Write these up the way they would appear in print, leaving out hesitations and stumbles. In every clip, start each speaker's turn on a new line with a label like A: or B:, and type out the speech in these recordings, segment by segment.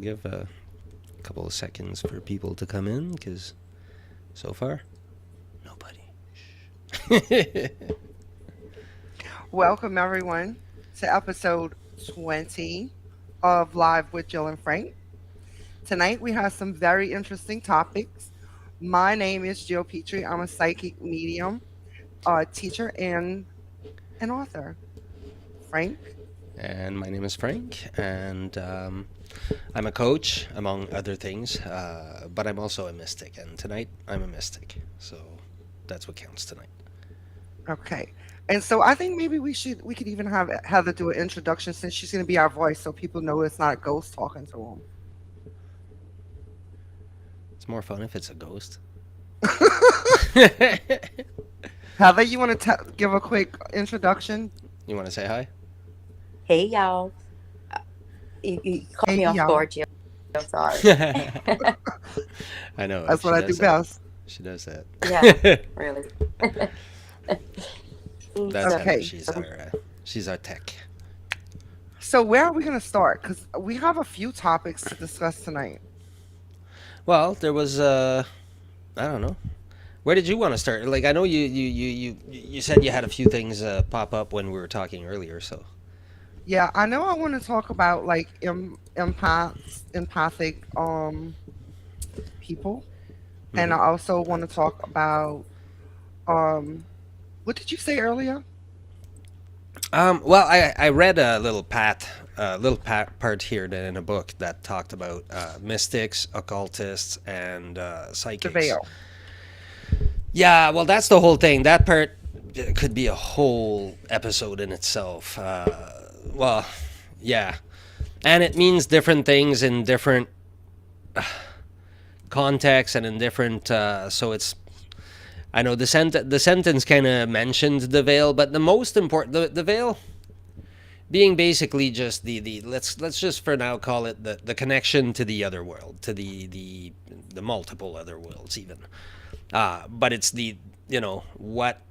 A: give a couple of seconds for people to come in, because so far, nobody.
B: Welcome, everyone, to episode 20 of Live with Jill and Frank. Tonight, we have some very interesting topics. My name is Jill Petrie. I'm a psychic medium, teacher, and an author. Frank?
A: And my name is Frank, and I'm a coach, among other things, but I'm also a mystic, and tonight I'm a mystic, so that's what counts tonight.
B: Okay. And so I think maybe we could even have Heather do an introduction since she's going to be our voice so people know it's not a ghost talking to
A: It's more fun if it's a ghost.
B: them. Heather, you want to give a quick introduction?
A: You want to say hi?
C: Hey y'all. You caught
B: Hey,
C: me off
B: y'all.
C: guard, Jill. I'm sorry.
A: I know
B: That's
A: she
B: what I do
A: does that.
B: best.
A: She does that.
C: Yeah, really.
A: That's
C: So,
A: Heather.
B: Okay.
A: She's our tech.
B: So where are we going to start? Because we have a few topics to discuss tonight.
A: Well, there was I don't know. Where did you want to start? Like, I know you said you had a few things pop up when we were talking earlier. So
B: Yeah, I know I want to talk about like empathic people, and
A: hmm
B: I also want to talk about um what did you say earlier?
A: well, I read a little part here in a book that talked about mystics, occultists, and
B: The
A: psychics.
B: veil.
A: Yeah, well, that's the whole thing. That part could be a whole episode in itself. Well, yeah, and it means different things in different contexts and in different. So it's. I know the sentence kind of mentioned the veil, but the most important the veil being basically just the let's just for now call it the connection to the other world, to the multiple other worlds even. But it's the what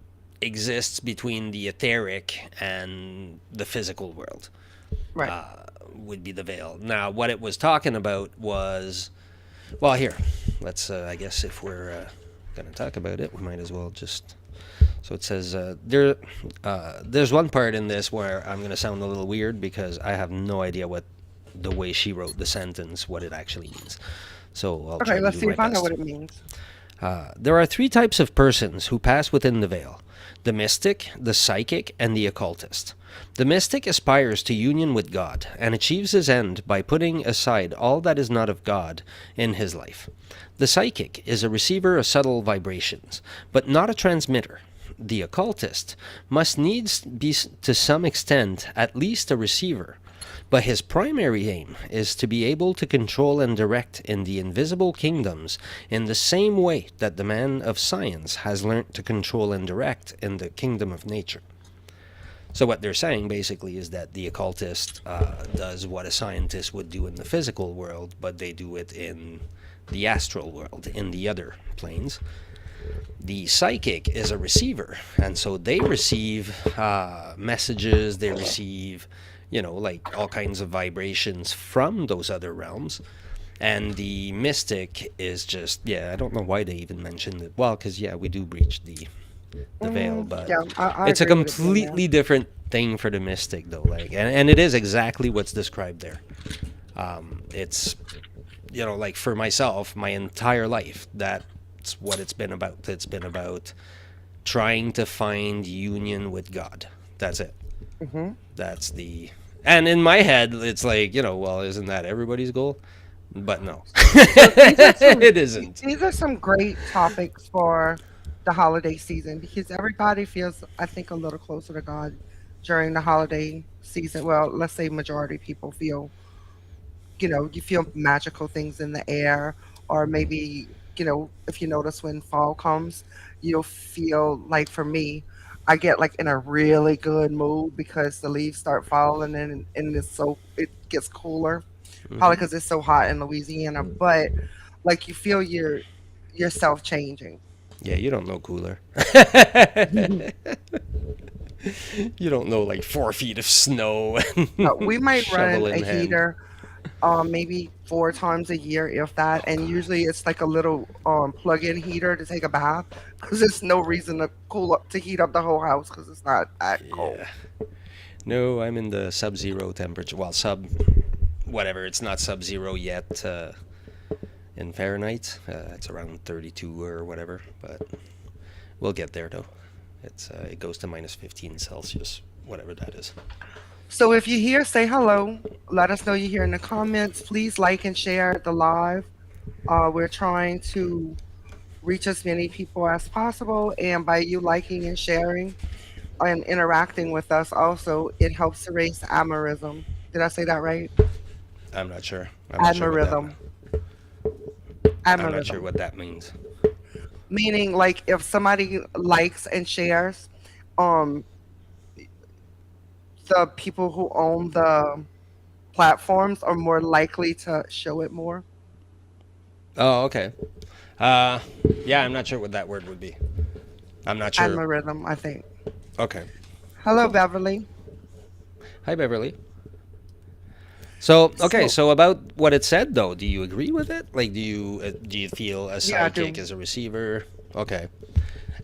A: exists between the etheric and the physical world
B: Right.
A: would be the veil. Now, what it was talking about was, well, here, let's. I guess if we're gonna talk about it, we might as well just. So it says there's one part in this where I'm gonna sound a little weird because I have no idea what the way she wrote the sentence, what it actually means. So I'll try
B: Okay,
A: to
B: let's
A: do
B: see
A: my
B: if I know
A: best.
B: what it means.
A: There are three types of persons who pass within the veil: the mystic, the psychic, and the occultist. The mystic aspires to union with God and achieves his end by putting aside all that is not of God in his life. The psychic is a receiver of subtle vibrations, but not a transmitter. The occultist must needs be to some extent at least a receiver, but his primary aim is to be able to control and direct in the invisible kingdoms in the same way that the man of science has learnt to control and direct in the kingdom of nature. So what they're saying basically is that the occultist does what a scientist would do in the physical world, but they do it in the astral world, in the other planes. The psychic is a receiver, and so they receive messages, they receive, like all kinds of vibrations from those other realms. And the mystic is just, yeah, I don't know why they even mentioned it. Well, because, yeah, we do breach the veil, but
B: Yeah, I
A: it's a
B: agree with it being there.
A: completely different thing for the mystic, though. Like, and it is exactly what's described there. It's, like for myself, my entire life, that's what it's been about. It's been about trying to find union with God. That's it.
B: Hmm.
A: That's the. And in my head, it's like, well, isn't that everybody's goal? But no,
B: So
A: it isn't.
B: these are some great topics for the holiday season because everybody feels, I think, a little closer to God during the holiday season. Well, let's say majority people feel, you feel magical things in the air, or maybe, if you notice when fall comes, you'll feel like for me, I get like in a really good mood because the leaves start falling and it gets cooler, probably
A: hmm
B: because it's so hot in Louisiana. But like you feel yourself changing.
A: Yeah, you don't know cooler. You don't know like 4 feet of snow and
B: We might run
A: shovel
B: a
A: in hand.
B: heater maybe 4 times a year, if that. And usually it's like a little plug-in heater to take a bath because there's no reason to heat up the whole house because it's not that cold.
A: Yeah. No, I'm in the sub-zero temperature. Well, whatever. It's not sub-zero yet in Fahrenheit. It's around 32 or whatever, but we'll get there though. It goes to minus 15 Celsius, whatever that is.
B: So if you're here, say hello. Let us know you're here in the comments. Please like and share the live. We're trying to reach as many people as possible, and by you liking and sharing and interacting with us, also it helps to raise algorithm. Did I say that right?
A: I'm not sure. I'm not sure
B: Algorithm.
A: I'm not sure what that means.
B: Meaning, like, if somebody likes and shares, um, the people who own the platforms are more likely to show it more.
A: Oh, okay. Yeah, I'm not sure what that word would be. I'm not sure.
B: Algorithm, I think.
A: Okay.
B: Hello,
A: Cool.
B: Beverly.
A: Hi, Beverly. So, okay,
B: So,
A: so about what it said though, do you agree with it? Like, do you feel a
B: yeah, I do.
A: psychic as a receiver? Okay.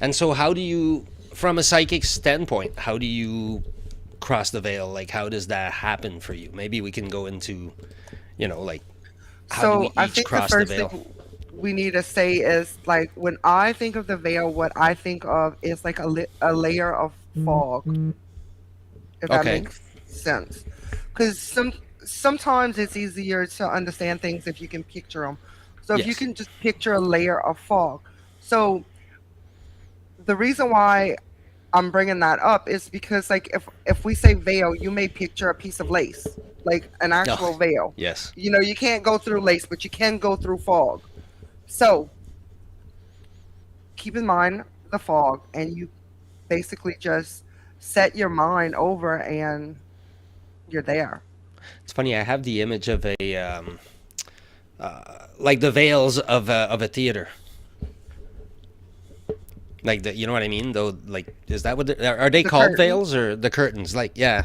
A: And so how do you, from a psychic standpoint, how do you cross the veil? Like, how does that happen for you? Maybe we can go into, like, how do we
B: So I
A: each
B: think the
A: cross the
B: first
A: veil?
B: thing we need to say is, like, when I think of the veil, what I think of is like a layer of fog, if that
A: Okay.
B: makes sense. Because sometimes it's easier to understand things if you can picture them. So if you
A: Yes.
B: can just picture a layer of fog. So the reason why I'm bringing that up is because, like, if we say veil, you may picture a piece of lace, like an
A: Oh,
B: actual veil.
A: yes.
B: You can't go through lace, but you can go through fog. So keep in mind the fog, and you basically just set your mind over, and you're there.
A: It's funny. I have the image of like the veils of a theater. Like you know what I mean? Though, like, is that what are they
B: The
A: called
B: curtain.
A: veils or the curtains? Like, yeah,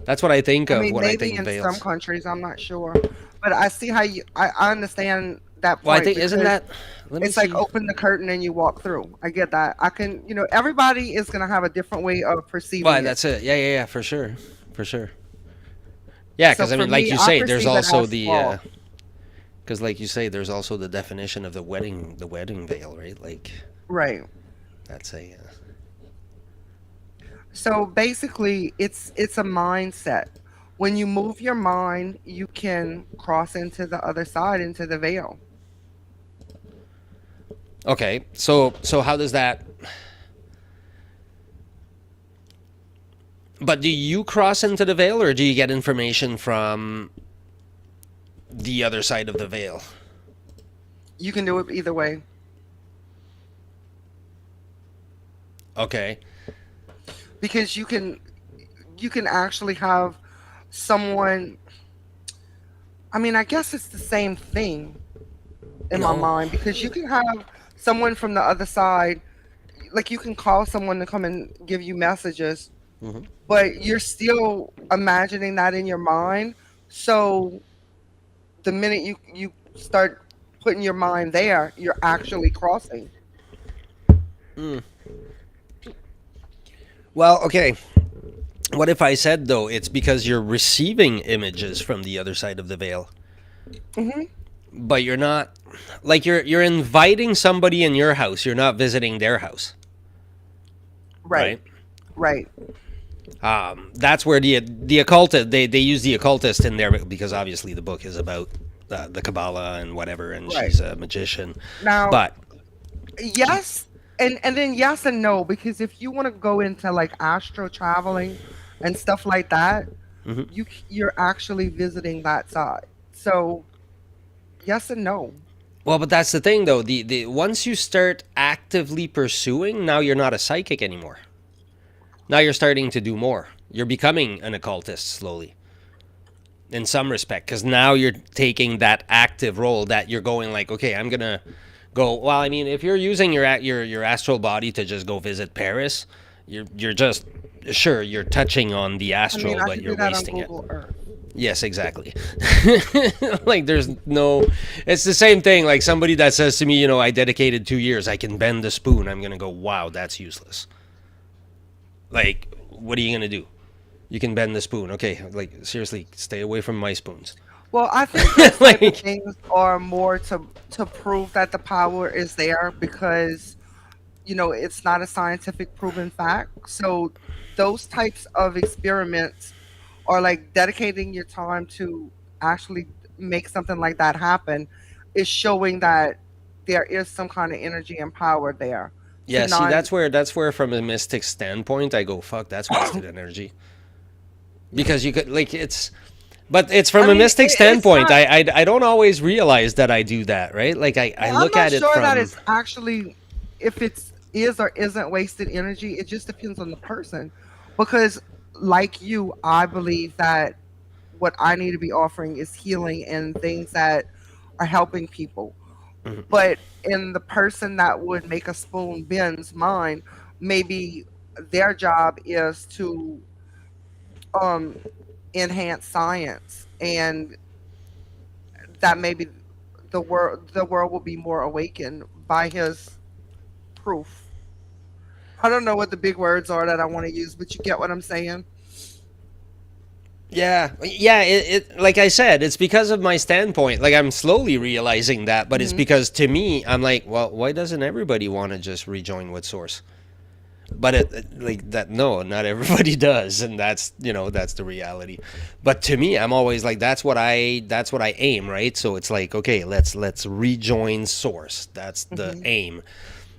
A: that's what I think
B: I
A: of
B: mean,
A: when I
B: maybe
A: think
B: in some
A: veils.
B: countries, I'm not sure, but I see how I understand that
A: Well, I
B: point
A: think isn't
B: because
A: that? Let me
B: it's like
A: see.
B: open the curtain and you walk through. I get that. I can, everybody is gonna have a different way of
A: Well,
B: perceiving it.
A: that's it. Yeah, yeah, yeah, for sure, for sure. Yeah,
B: So
A: because I
B: for
A: mean, like
B: me,
A: you
B: I
A: say, there's
B: perceive it
A: also
B: as
A: the
B: fog.
A: because like you say, there's also the definition of the wedding veil, right? Like
B: Right.
A: that's a
B: So basically, it's a mindset. When you move your mind, you can cross into the other side, into the veil.
A: okay. So how does that? But do you cross into the veil, or do you get information from the other side of the veil?
B: You can do it either way
A: Okay.
B: because you can actually have someone. I mean, I guess it's the same thing in my
A: No.
B: mind because you can have someone from the other side, like you can call someone to come and give you messages,
A: Hmm.
B: but you're still imagining that in your mind. So the minute you start putting your mind there, you're actually crossing.
A: Mm. Well, okay. What if I said though it's because you're receiving images from the other side of the veil,
B: Hmm.
A: but you're not like you're inviting somebody in your house. You're not visiting their house,
B: Right,
A: right?
B: right.
A: That's where the occultist they use the occultist in there because obviously the book is about the Kabbalah and whatever, and
B: Right.
A: she's a magician.
B: Now,
A: But
B: yes, and then yes and no, because if you want to go into like astro traveling and stuff like that,
A: mhm.
B: you're actually visiting that side. So yes and no.
A: Well, but that's the thing though. The once you start actively pursuing, now you're not a psychic anymore. Now you're starting to do more. You're becoming an occultist slowly, in some respect, because now you're taking that active role that you're going like, okay, I'm gonna go. Well, I mean, if you're using your astral body to just go visit Paris, you're just sure you're touching on the
B: I mean,
A: astral,
B: I
A: but
B: could
A: you're
B: do that on
A: wasting it.
B: Google Earth.
A: Yes, exactly. Like there's no, it's the same thing. Like somebody that says to me, I dedicated 2 years, I can bend the spoon. I'm gonna go, wow, that's useless. Like, what are you gonna do? You can bend the spoon. Okay, like seriously, stay away from my spoons.
B: Well, I think those type of
A: Like,
B: things are more to prove that the power is there because it's not a scientific proven fact. So those types of experiments are like dedicating your time to actually make something like that happen is showing that there is some kind of energy and power there to
A: yeah, see,
B: non.
A: that's where from a mystic standpoint, I go, fuck, that's wasted energy. Because you could like but it's
B: I
A: from a
B: mean,
A: mystic
B: it's
A: standpoint.
B: not.
A: I don't always realize that I do that, right? Like I
B: Well, I'm
A: look
B: not
A: at it
B: sure that
A: from.
B: it's actually if it's is or isn't wasted energy. It just depends on the person, because like you, I believe that what I need to be offering is healing and things that are helping people.
A: Mhm.
B: But in the person that would make a spoon bends mine, maybe their job is to um enhance science, and that maybe the world will be more awakened by his proof. I don't know what the big words are that I want to use, but you get what I'm saying.
A: Yeah, yeah. Like I said, it's because of my standpoint. Like I'm slowly realizing that, but it's
B: Hmm.
A: because to me, I'm like, well, why doesn't everybody want to just rejoin with Source? But like that, no, not everybody does, and that's the reality. But to me, I'm always like, that's what I aim, right? So it's like, okay, let's rejoin Source. That's the
B: Hmm.
A: aim.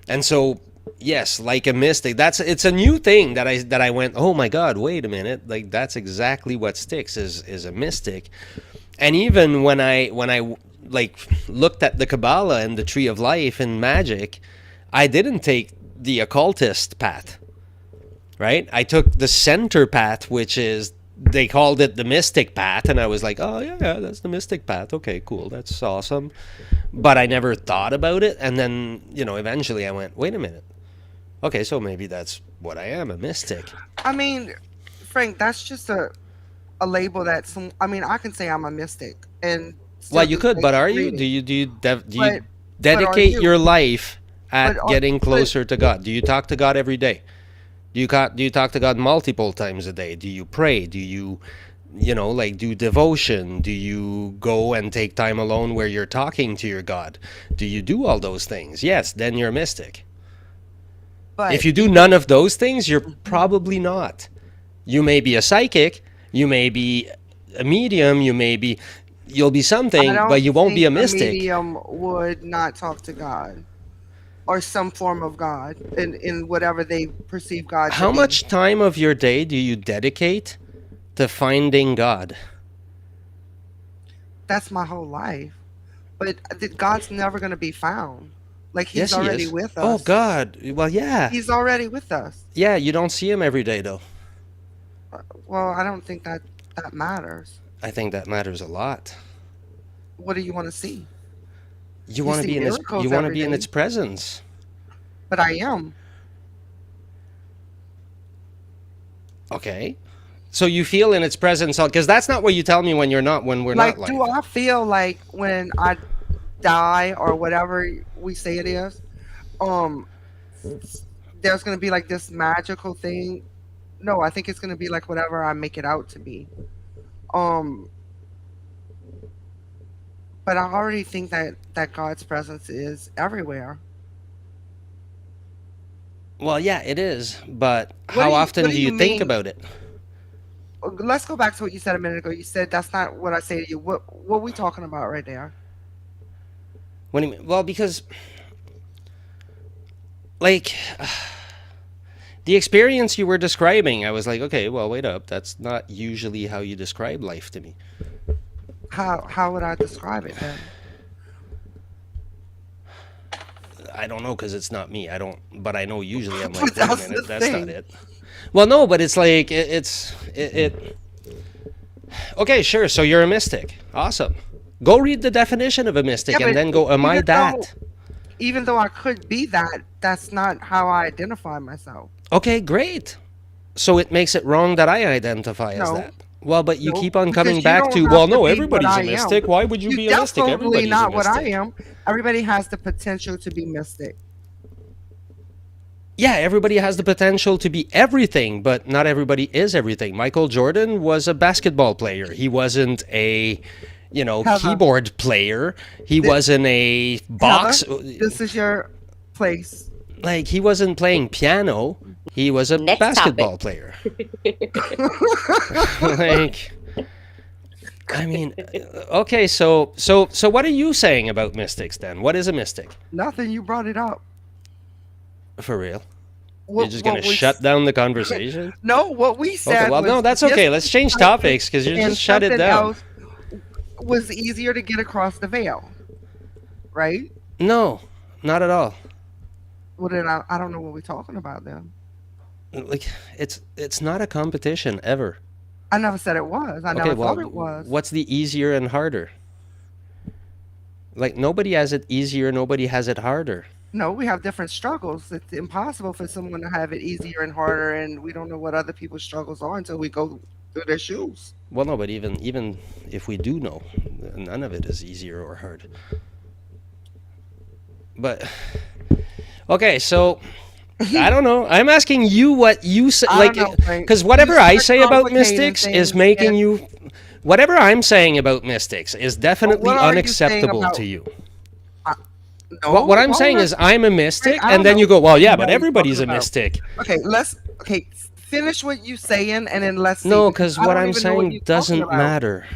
A: And so, yes, like a mystic, it's a new thing that I went, oh my god, wait a minute, like that's exactly what sticks is a mystic. And even when I like looked at the Kabbalah and the Tree of Life and magic, I didn't take the occultist path, right? I took the center path, which is they called it the mystic path, and I was like, oh yeah, that's the mystic path. Okay, cool, that's awesome. But I never thought about it, and then eventually I went, wait a minute. Okay, so maybe that's what I am, a mystic.
B: I mean, Frank, that's just a label that some. I mean, I can say I'm a mystic and
A: Well,
B: still
A: you
B: do
A: could, but
B: basic
A: are you? Do
B: reading,
A: you do you dev- do
B: but
A: you
B: are
A: dedicate
B: you?
A: your life
B: But
A: at getting
B: but
A: closer to God? Do you talk to God every day? Do you talk to God multiple times a day? Do you pray? Do you like do devotion? Do you go and take time alone where you're talking to your God? Do you do all those things? Yes, then you're a mystic. If
B: but
A: you do
B: even
A: none of those things, you're
B: mhm.
A: probably not. You may be a psychic, you may be a medium, you'll be
B: I
A: something, but
B: don't
A: you won't be
B: think
A: a
B: a
A: mystic.
B: medium would not talk to God or some form of God in whatever they perceive God to
A: How
B: be.
A: much time of your day do you dedicate to finding God?
B: That's my whole life. But God's never going to be found. Like he's
A: Yes, he
B: already
A: is.
B: with
A: Oh
B: us.
A: God. Well, yeah.
B: He's already with us.
A: Yeah, you don't see him every day though.
B: Well, I don't think that that matters.
A: I think that matters a lot.
B: What do you want to see?
A: You
B: You
A: want to
B: see
A: be in his you
B: miracles
A: want to
B: every
A: be in its
B: day,
A: presence.
B: but I am.
A: Okay. So you feel in its presence because that's not what you tell me when we're not
B: Like, do
A: live.
B: I feel like when I die or whatever we say it is, um, there's going to be like this magical thing? No, I think it's going to be like whatever I make it out to be. Um, but I already think that God's presence is everywhere.
A: Well, yeah, it is, but
B: What do
A: how
B: you What
A: often
B: do
A: do
B: you
A: you think
B: mean?
A: about it?
B: Let's go back to what you said a minute ago. You said that's not what I say to you. What we talking about right there?
A: What do you mean? Well, because like the experience you were describing, I was like, okay, well, wait up. That's not usually how you describe life to me.
B: How would I describe it then?
A: I don't know because it's not me. I don't, but I know usually I'm
B: But
A: like, wait a
B: that's the
A: minute, that's not
B: thing.
A: it. Well, no, but it's like it. Okay, sure. So you're a mystic. Awesome. Go read the definition of a
B: Yeah,
A: mystic and
B: but
A: then go, am I
B: even though
A: that?
B: even though I could be that, that's not how I identify myself.
A: Okay, great. So it makes it wrong that I identify as
B: No,
A: that. Well, but you
B: No,
A: keep on coming
B: because you
A: back
B: don't
A: to,
B: have
A: well,
B: to
A: no,
B: be what
A: everybody's
B: I
A: a
B: am.
A: mystic. Why would you
B: You
A: be a mystic?
B: definitely
A: Everybody's a
B: not what I
A: mystic.
B: am. Everybody has the potential to be mystic.
A: Yeah, everybody has the potential to be everything, but not everybody is everything. Michael Jordan was a basketball player. He wasn't a,
B: Heather,
A: keyboard player. He
B: th-
A: wasn't a
B: Heather,
A: box.
B: this is your place.
A: Like, he wasn't playing piano. He was a
C: Next topic.
A: basketball player. Like, I mean, okay, so what are you saying about mystics then? What is a mystic?
B: Nothing. You brought it up.
A: For real? You're
B: What,
A: just
B: what
A: gonna
B: we
A: shut down the conversation?
B: no, what we
A: Okay,
B: said
A: well, no,
B: was
A: that's
B: this
A: okay. Let's change topics because you
B: and
A: just shut it
B: something
A: down.
B: else was easier to get across the veil, right?
A: No, not at all.
B: Well, then I don't know what we're talking about then.
A: Like, it's not a competition ever.
B: I never said it was. I
A: Okay,
B: never
A: well,
B: thought it was.
A: what's the easier and harder? Like, nobody has it easier, nobody has it harder.
B: No, we have different struggles. It's impossible for someone to have it easier and harder, and we don't know what other people's struggles are until we go through their shoes.
A: Well, no, but even if we do know, none of it is easier or hard. But okay, so I don't know. I'm asking you what you say,
B: I
A: like,
B: don't know, Frank.
A: because whatever
B: You
A: I
B: start
A: say about
B: complicating
A: mystics is
B: things,
A: making
B: and
A: you. Whatever I'm saying about mystics is definitely
B: what are you saying
A: unacceptable
B: about?
A: to you.
B: I,
A: What
B: no,
A: I'm saying is I'm a mystic,
B: Frank, I
A: and
B: don't
A: then
B: know
A: you go, well,
B: what
A: yeah,
B: you
A: but
B: know you're
A: everybody's
B: talking
A: a
B: about.
A: mystic.
B: Okay, finish what you saying, and then let's see,
A: No,
B: because
A: because
B: I
A: what
B: don't
A: I'm
B: even know what
A: saying
B: you're talking
A: doesn't
B: about.
A: matter.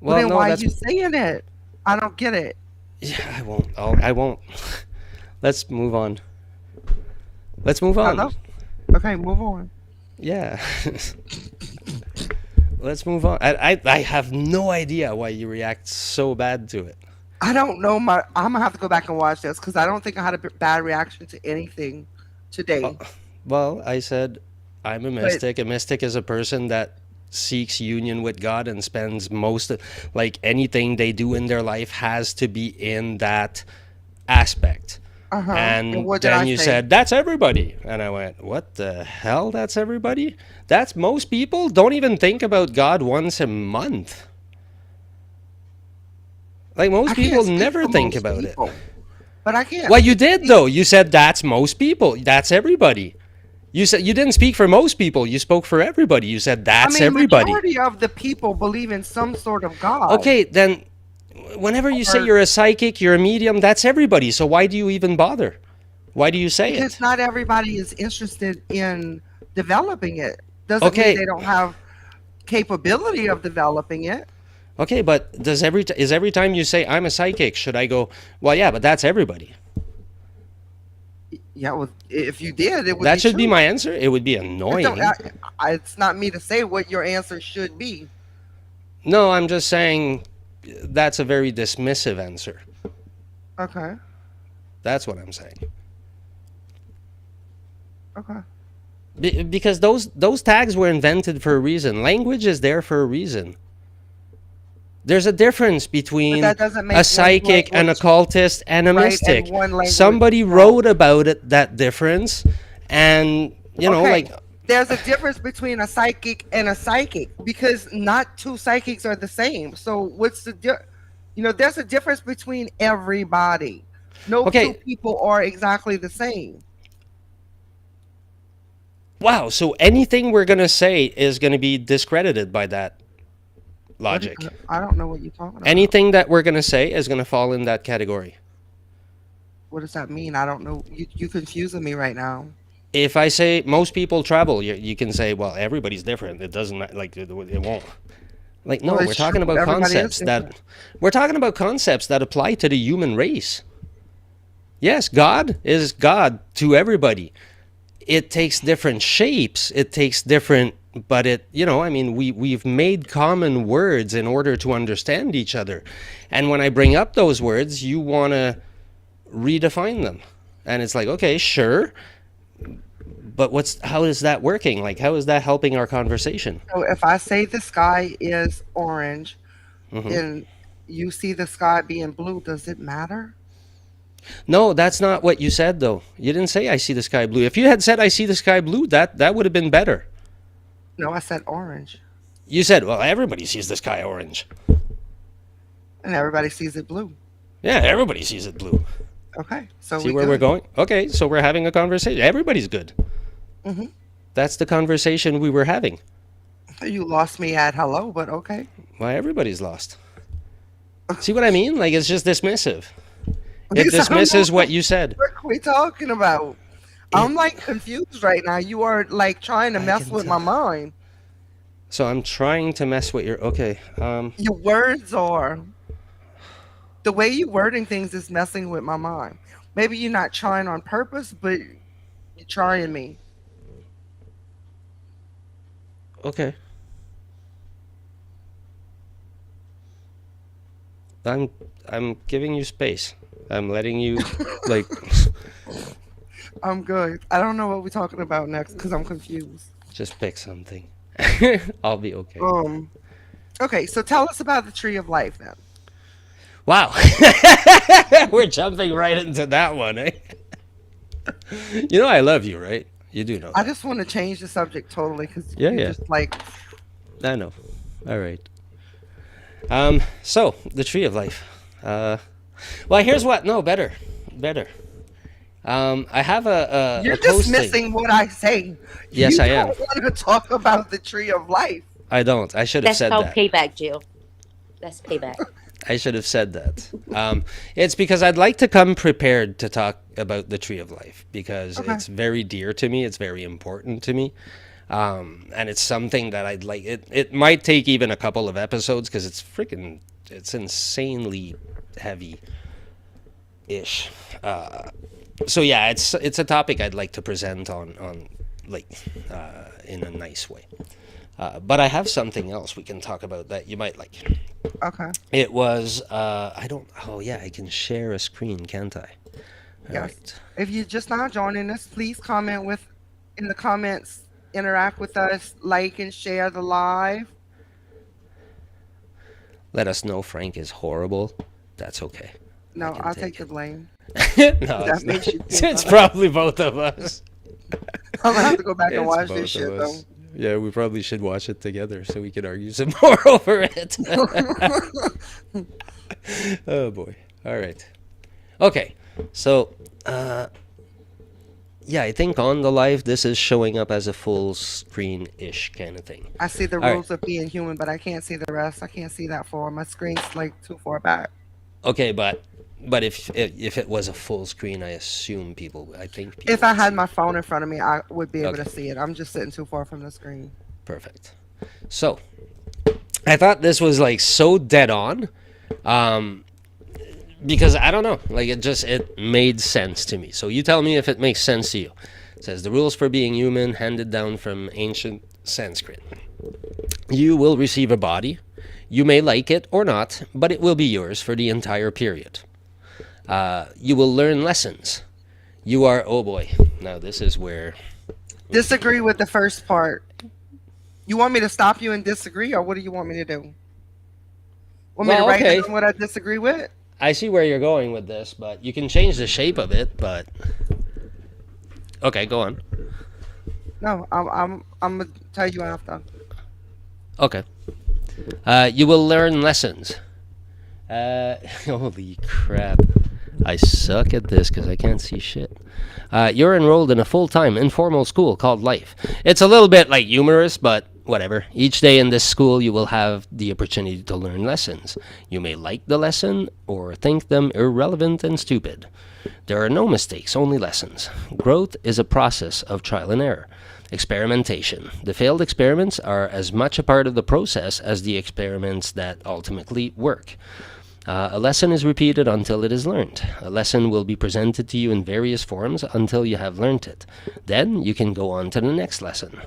B: Well,
A: Well,
B: then
A: no,
B: why are
A: that's
B: you saying it? I don't get it.
A: yeah. I won't. I won't. Let's move on. Let's move on.
B: Hello? Okay, move on.
A: Yeah. Let's move on. I have no idea why you react so bad to it.
B: I don't know I'm gonna have to go back and watch this because I don't think I had a bad reaction to anything
A: Oh,
B: today.
A: well, I said I'm a
B: But
A: mystic. A mystic is a person that seeks union with God and spends most of, like, anything they do in their life has to be in that aspect.
B: and
A: And
B: what did
A: then
B: I
A: you
B: say?
A: said, that's everybody. And I went, what the hell? That's everybody? That's most people? Don't even think about God once a month. Like,
B: I
A: most
B: can't
A: people
B: speak
A: never
B: for
A: think
B: most
A: about it.
B: people, but I can't.
A: Well,
B: I
A: you
B: can
A: did,
B: speak.
A: though. You said that's most people. That's everybody. You said you didn't speak for most people. You spoke for everybody. You said
B: I
A: that's
B: mean,
A: everybody.
B: majority of the people believe in some sort of God,
A: Okay, then whenever you say
B: or
A: you're a psychic, you're a medium, that's everybody. So why do you even bother? Why do you say
B: because
A: it?
B: not everybody is interested in developing it. Doesn't mean
A: Okay,
B: they don't have capability of developing it.
A: okay, but is every time you say I'm a psychic, should I go, well, yeah, but that's everybody?
B: Yeah, well, if you did, it would
A: That
B: be
A: should be
B: true.
A: my answer. It would be
B: It don't,
A: annoying.
B: it's not me to say what your answer should be.
A: No, I'm just saying that's a very dismissive answer.
B: Okay,
A: That's what I'm saying.
B: okay.
A: Because those tags were invented for a reason. Language is there for a reason. There's a difference
B: But
A: between
B: that doesn't
A: a
B: make one
A: psychic, an
B: language
A: occultist, and a
B: right and
A: mystic.
B: one language
A: Somebody
B: wrong.
A: wrote about it, that difference, and
B: Okay,
A: like,
B: there's a difference between a psychic and a psychic because not two psychics are the same. So what's the there's a difference between everybody. No two
A: okay,
B: people are exactly the same.
A: wow. So anything we're gonna say is gonna be discredited by that
B: What is,
A: logic.
B: I don't know what you're talking about.
A: Anything that we're gonna say is gonna fall in that category.
B: What does that mean? I don't know. You confusing me right now.
A: If I say most people travel, you can say, well, everybody's different. It doesn't like it won't. Like, no,
B: Well,
A: we're
B: it's
A: talking
B: true.
A: about
B: Everybody is
A: concepts
B: different.
A: that apply to the human race. Yes, God is God to everybody. It takes different shapes. It takes different, but I mean, we've made common words in order to understand each other. And when I bring up those words, you want to redefine them. And it's like, okay, sure, but how is that working? Like, how is that helping our conversation?
B: So if I say the sky is orange
A: Hmm.
B: and you see the sky being blue, does it matter?
A: No, that's not what you said, though. You didn't say I see the sky blue. If you had said I see the sky blue, that would have been better.
B: No, I said orange.
A: You said, well, everybody sees the sky orange.
B: And everybody sees it blue.
A: Yeah, everybody sees it blue.
B: Okay, so
A: See where we're going? Okay, so we're having a conversation. Everybody's good.
B: Mm-hmm.
A: That's the conversation we were having.
B: You lost me at hello, but okay.
A: Why everybody's lost. See what I mean? Like, it's just dismissive. It
B: You sound
A: dismisses
B: like-
A: what you said.
B: What are we talking about? I'm like confused right now. You are like trying to
A: I
B: mess
A: can
B: with
A: tell.
B: my mind.
A: So I'm trying to mess with your... Okay.
B: Your words are the way you wording things is messing with my mind. Maybe you're not trying on purpose, but you're trying me.
A: Okay. I'm giving you space. I'm letting you, like...
B: I'm good. I don't know what we're talking about next because I'm confused.
A: Just pick something. I'll be okay.
B: Okay, so tell us about the tree of life then.
A: Wow. We're jumping right into that one, eh? You know I love you, right? You do know.
B: I just want to change the subject totally because
A: Yeah,
B: you're
A: yeah.
B: just like,
A: I know. All right. So the tree of life. Well, here's what. No, better. I have a
B: you're
A: posting.
B: dismissing what I say.
A: Yes,
B: you
A: I am.
B: don't want to talk about the tree of life.
A: I don't. I should have
C: That's
A: said
C: called
A: that.
C: payback, Jill. That's payback.
A: I should have said that. It's because I'd like to come prepared to talk about the tree of life because
B: Okay.
A: it's very dear to me. It's very important to me. And it's something that I'd like. It might take even a couple of episodes because it's insanely heavy ish. So yeah, it's a topic I'd like to present on in a nice way. But I have something else we can talk about that you might like.
B: Okay.
A: It was I don't. Oh yeah, I can share a screen, can't I? All
B: Yes.
A: right.
B: If you're just now joining us, please comment in the comments, interact with us, like and share the live.
A: Let us know Frank is horrible. That's okay.
B: No,
A: can
B: I'll
A: take
B: take the blame.
A: No,
B: That
A: it's,
B: makes
A: not.
B: you feel
A: It's
B: better.
A: probably both of us.
B: I'm gonna have to go back and
A: It's
B: watch
A: both
B: this shit
A: of
B: though.
A: us. Yeah, we probably should watch it together so we can argue some more over it. Oh boy. All right. Okay. So, yeah, I think on the live this is showing up as a full screen-ish kind of thing.
B: I see the
A: All right.
B: rules of being human, but I can't see the rest. I can't see that far. My screen's like too far back.
A: Okay, but if it was a full screen, I assume I think people
B: If I
A: would
B: had
A: see
B: my
A: it.
B: phone in front of me, I would be able
A: Okay.
B: to see it. I'm just sitting too far from the screen.
A: Perfect. So, I thought this was like so dead on, because I don't know, like it made sense to me. So you tell me if it makes sense to you. It says the rules for being human handed down from ancient Sanskrit. You will receive a body. You may like it or not, but it will be yours for the entire period. You will learn lessons. You are, oh boy, now this is where,
B: Disagree with the first part. You want me to stop you and disagree, or what do you want me to do? Want me to
A: Well,
B: write
A: okay.
B: down what I disagree with?
A: I see where you're going with this, but you can change the shape of it, but... Okay, go on.
B: No, I'm gonna tell you after.
A: Okay. You will learn lessons. Holy crap. I suck at this because I can't see shit. You're enrolled in a full-time informal school called Life. It's a little bit like humorous, but whatever. Each day in this school you will have the opportunity to learn lessons. You may like the lesson or think them irrelevant and stupid. There are no mistakes, only lessons. Growth is a process of trial and error. Experimentation. The failed experiments are as much a part of the process as the experiments that ultimately work. A lesson is repeated until it is learned. A lesson will be presented to you in various forms until you have learned it. Then you can go on to the next lesson.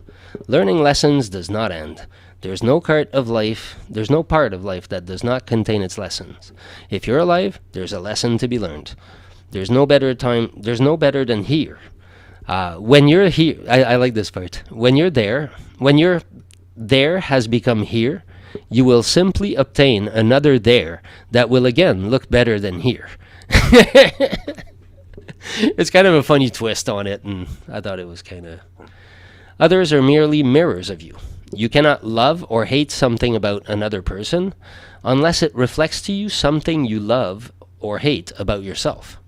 A: Learning lessons does not end. There's no part of life that does not contain its lessons. If you're alive, there's a lesson to be learned. There's no better than here. When you're here, I like this part. When you're there has become here, you will simply obtain another there that will again look better than here. It's kind of a funny twist on it, and I thought it was kind of... Others are merely mirrors of you. You cannot love or hate something about another person unless it reflects to you something you love or hate about yourself.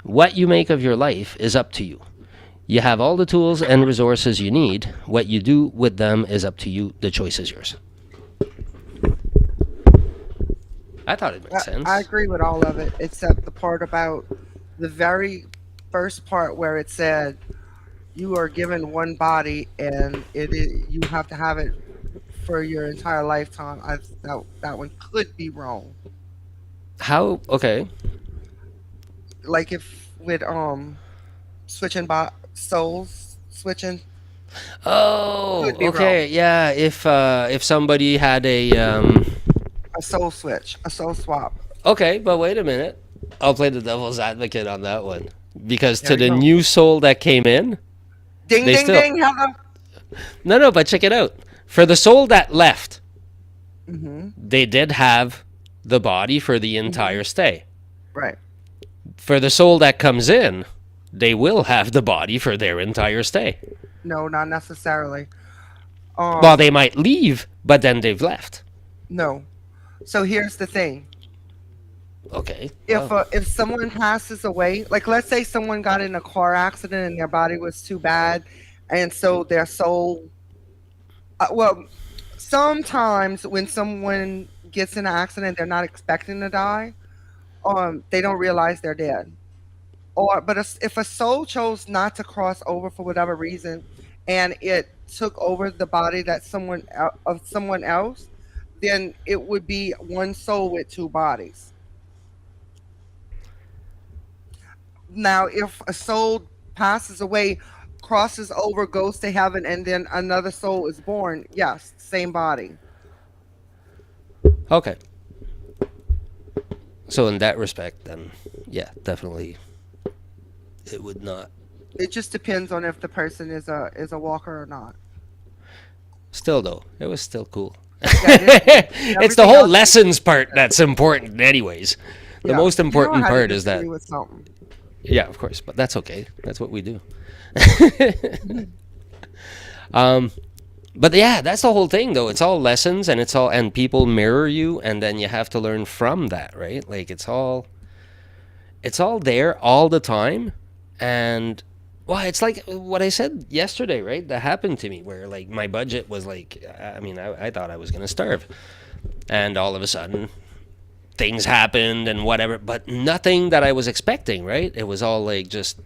A: What you make of your life is up to you. You have all the tools and resources you need. What you do with them is up to you. The choice is yours. I thought it made sense.
B: I agree with all of it except the part about the very first part where it said you are given one body and you have to have it for your entire lifetime. That one could be wrong.
A: How? Okay.
B: Like if with switching souls switching
A: Oh,
B: could be
A: okay.
B: wrong.
A: Yeah. If somebody had
B: A soul switch, a soul swap.
A: okay, but wait a minute. I'll play the devil's advocate on that one because to
B: There you
A: the
B: go.
A: new soul that came in,
B: Ding
A: they
B: ding
A: still
B: ding. Hello.
A: no, but check it out. For the soul that left,
B: Mhm.
A: they did have the body for the
B: Mhm.
A: entire stay.
B: Right.
A: For the soul that comes in, they will have the body for their entire stay.
B: No, not necessarily.
A: Well,
B: Um.
A: they might leave, but then they've left.
B: No. So here's the thing.
A: Okay. Well,
B: If someone passes away, like let's say someone got in a car accident and their body was too bad, and so their soul. Well, sometimes when someone gets in an accident, they're not expecting to die. They don't realize they're dead. If a soul chose not to cross over for whatever reason, and it took over the body that of someone else, then it would be one soul with two bodies. Now, if a soul passes away, crosses over, goes to heaven, and then another soul is born, yes, same body.
A: okay. So in that respect, then, yeah, definitely, it would not.
B: It just depends on if the person is a walker or not.
A: Still, though, it was still cool.
B: Yeah, it is cool.
A: It's the
B: Everything
A: whole
B: else,
A: lessons part that's important, anyways. The
B: yeah,
A: most
B: you don't
A: important
B: have to
A: part is that,
B: disagree with something.
A: yeah, of course, but that's okay. That's what we do. um, but yeah, that's the whole thing, though. It's all lessons, and it's all, and people mirror you, and then you have to learn from that, right? Like it's all there all the time, and well, it's like what I said yesterday, right? That happened to me, where like my budget was like, I mean, I thought I was gonna starve, and all of a sudden things happened and whatever, but nothing that I was expecting, right? It was all like just,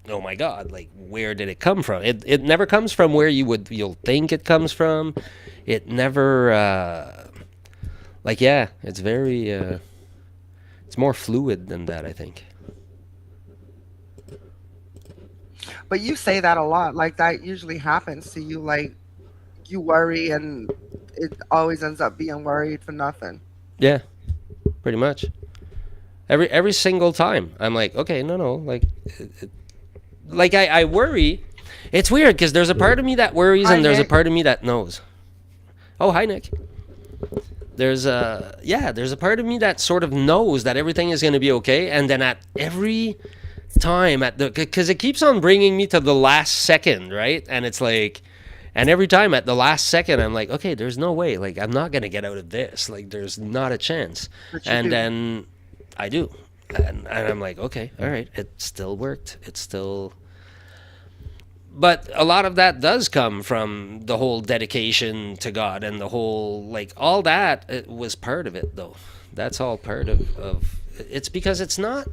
A: oh my god, like where did it come from? It never comes from where you'll think it comes from. It never like yeah, it's very it's more fluid than that, I think.
B: But you say that a lot. Like that usually happens to you. Like you worry, and it always ends up being worried for nothing.
A: Yeah, pretty much. Every single time, I'm like, okay, no, like, like I worry. It's weird because there's a part of me that worries
B: Hi,
A: and there's a
B: Nick.
A: part of me that knows. Oh, hi, Nick. There's a part of me that sort of knows that everything is going to be okay, and then at every time because it keeps on bringing me to the last second, right? And it's like, and every time at the last second, I'm like, okay, there's no way, like I'm not gonna get out of this, like there's not a chance.
B: But you
A: And
B: do.
A: then I do, and I'm like, okay, all right, it still worked. It's still, but a lot of that does come from the whole dedication to God and the whole like all that. It was part of it, though. That's all part of it's because it's not.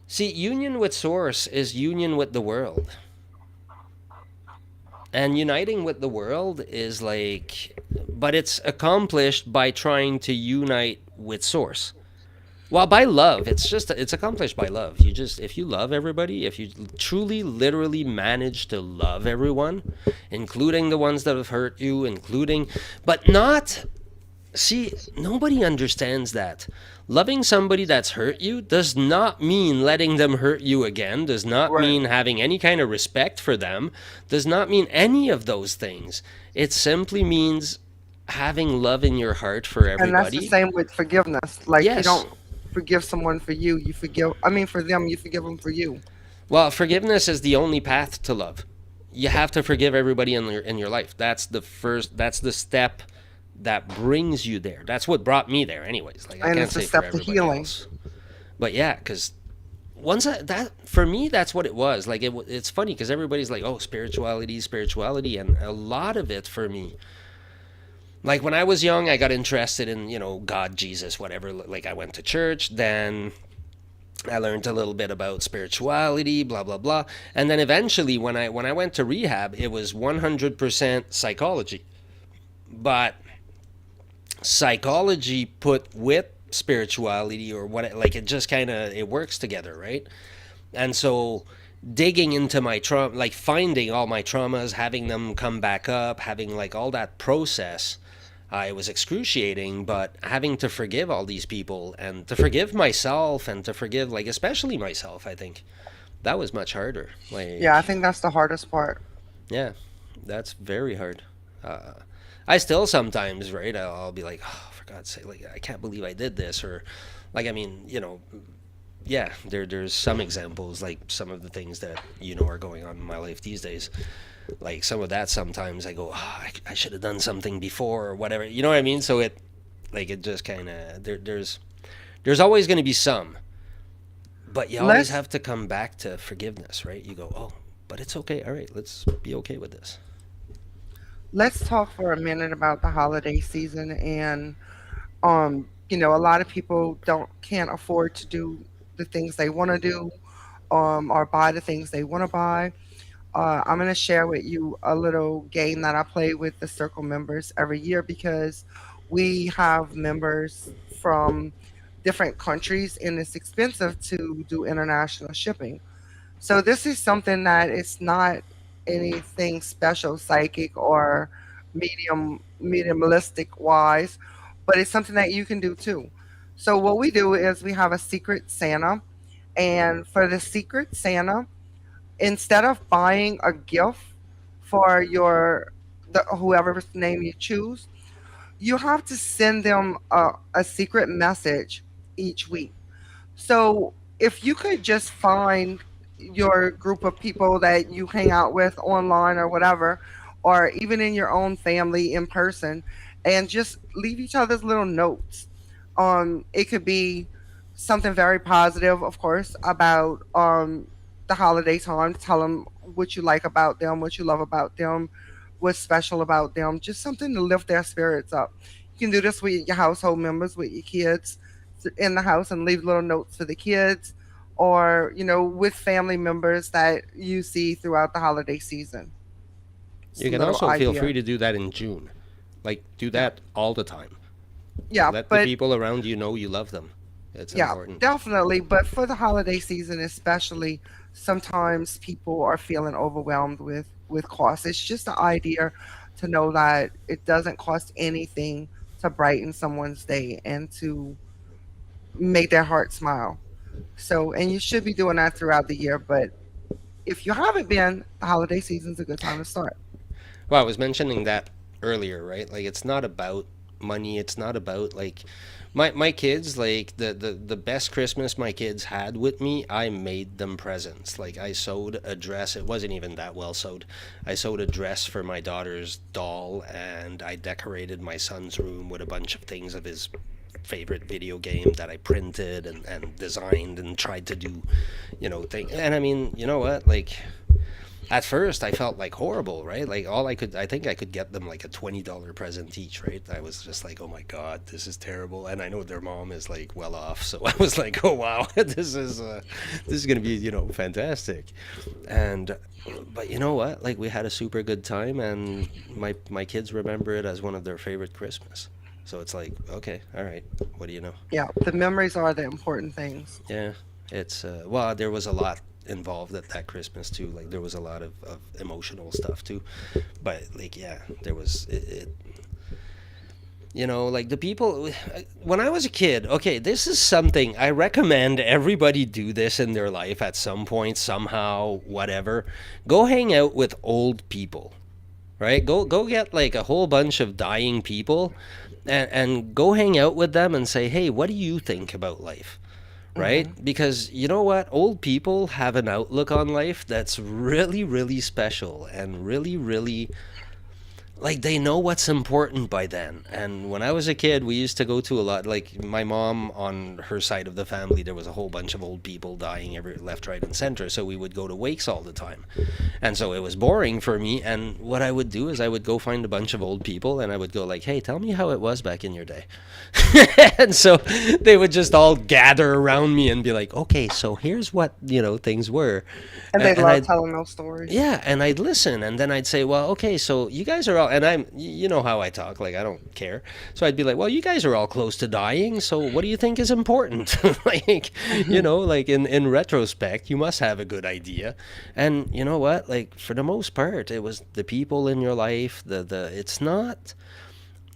A: See, union with Source is union with the world. And uniting with the world is like, but it's accomplished by trying to unite with Source. Well, by love, it's accomplished by love. You just, if you love everybody, if you truly, literally manage to love everyone, including the ones that have hurt you, but not, see, nobody understands that. Loving somebody that's hurt you does not mean letting them hurt you again, does not
B: Right.
A: mean having any kind of respect for them, does not mean any of those things. It simply means having love in your heart for
B: And that's the
A: everybody.
B: same with forgiveness. Like you
A: Yes.
B: don't forgive someone for you. I mean, for them, you forgive them for you.
A: Well, forgiveness is the only path to love. you have to forgive everybody in your life. That's the first. That's the step that brings you there. That's what brought me there, anyways. Like I
B: And
A: can't
B: it's a
A: say for
B: step to
A: everybody
B: healing.
A: else, but yeah, because that for me, that's what it was. Like it's funny because everybody's like, oh, spirituality, spirituality, and a lot of it for me. Like when I was young, I got interested in God, Jesus, whatever. Like I went to church, then I learned a little bit about spirituality, blah blah blah, and then eventually, when I went to rehab, it was 100% psychology. But psychology put with spirituality or what, like it just kind of it works together, right? And so digging into my trauma, like finding all my traumas, having them come back up, having like all that process, it was excruciating, but having to forgive all these people and to forgive myself and to forgive, like, especially myself, I think that was much harder.
B: Yeah, I
A: Like,
B: think that's the hardest part.
A: yeah, that's very hard. Uh, I still sometimes, right? I'll be like, oh, for God's sake, like, I can't believe I did this. Or, like, I mean, yeah, there's some examples, like some of the things that, are going on in my life these days. Like, some of that sometimes I go, oh, I should have done something before or whatever. You know what I mean? So it just kind of, there's always going to be some. But you always
B: Let's
A: have to come back to forgiveness, right? You go, oh, but it's okay. All right, let's be okay with this.
B: let's talk for a minute about the holiday season. And a lot of people can't afford to do the things they want to do, or buy the things they want to buy. I'm going to share with you a little game that I play with the circle members every year, because we have members from different countries and it's expensive to do international shipping. So this is something that it's not anything special, psychic or mediumistic wise, but it's something that you can do too. So what we do is we have a secret Santa, and for the secret Santa, instead of buying a gift for whoever's name you choose, you have to send them a secret message each week. So if you could just find your group of people that you hang out with online or whatever, or even in your own family in person, and just leave each other's little notes. It could be something very positive, of course, about the holiday time. Tell them what you like about them, what you love about them, what's special about them. Just something to lift their spirits up. You can do this with your household members, with your kids in the house, and leave little notes for the kids, or with family members that you see throughout the holiday season. It's
A: You
B: a
A: can
B: little
A: also feel
B: idea.
A: free to do that in June. Like, do
B: Yeah,
A: that all the time.
B: yeah,
A: Let the
B: but
A: people around you know you love them. It's
B: yeah,
A: important.
B: definitely. But for the holiday season, especially, sometimes people are feeling overwhelmed with costs. It's just the idea to know that it doesn't cost anything to brighten someone's day and to make their heart smile. So, and you should be doing that throughout the year. But if you haven't been, the holiday season's a good time to start.
A: Well, I was mentioning that earlier, right? Like it's not about money. It's not about like my kids, like the best Christmas my kids had with me, I made them presents. Like I sewed a dress. It wasn't even that well sewed. I sewed a dress for my daughter's doll, and I decorated my son's room with a bunch of things of his favorite video game that I printed and designed and tried to do, thing. And I mean, you know what? Like at first I felt like horrible, right? Like I think I could get them like a $20 present each, right? I was just like, oh my God, this is terrible. And I know their mom is like well off. So I was like, oh wow, this is going to be, fantastic. And, but you know what? Like we had a super good time, and my kids remember it as one of their favorite Christmas. So it's like, okay, all right, what do you know?
B: Yeah, the memories are the important things.
A: Yeah, it's well, there was a lot involved at that Christmas too. Like there was a lot of emotional stuff too, but like yeah, there was like the people when I was a kid. Okay, this is something I recommend everybody do this in their life at some point, somehow, whatever. Go hang out with old people, right? Go get like a whole bunch of dying people, and go hang out with them and say, hey, what do you think about life? right?
B: Mhm.
A: Because you know what? Old people have an outlook on life that's really, really special and really, really like they know what's important by then. And when I was a kid, we used to go to a lot, like my mom on her side of the family, there was a whole bunch of old people dying every left, right, and center, so we would go to wakes all the time. And so it was boring for me, and what I would do is I would go find a bunch of old people and I would go like, hey, tell me how it was back in your day. And so they would just all gather around me and be like, okay, so here's what things were.
B: And they
A: And
B: love
A: I
B: telling those stories.
A: yeah, and I'd listen, and then I'd say, "Well, okay, so you guys are all," and you know how I talk, like I don't care. So I'd be like, "Well, you guys are all close to dying, so what do you think is important?" Like,
B: Mhm.
A: like in retrospect, you must have a good idea. And you know what? Like for the most part, it was the people in your life. It's not.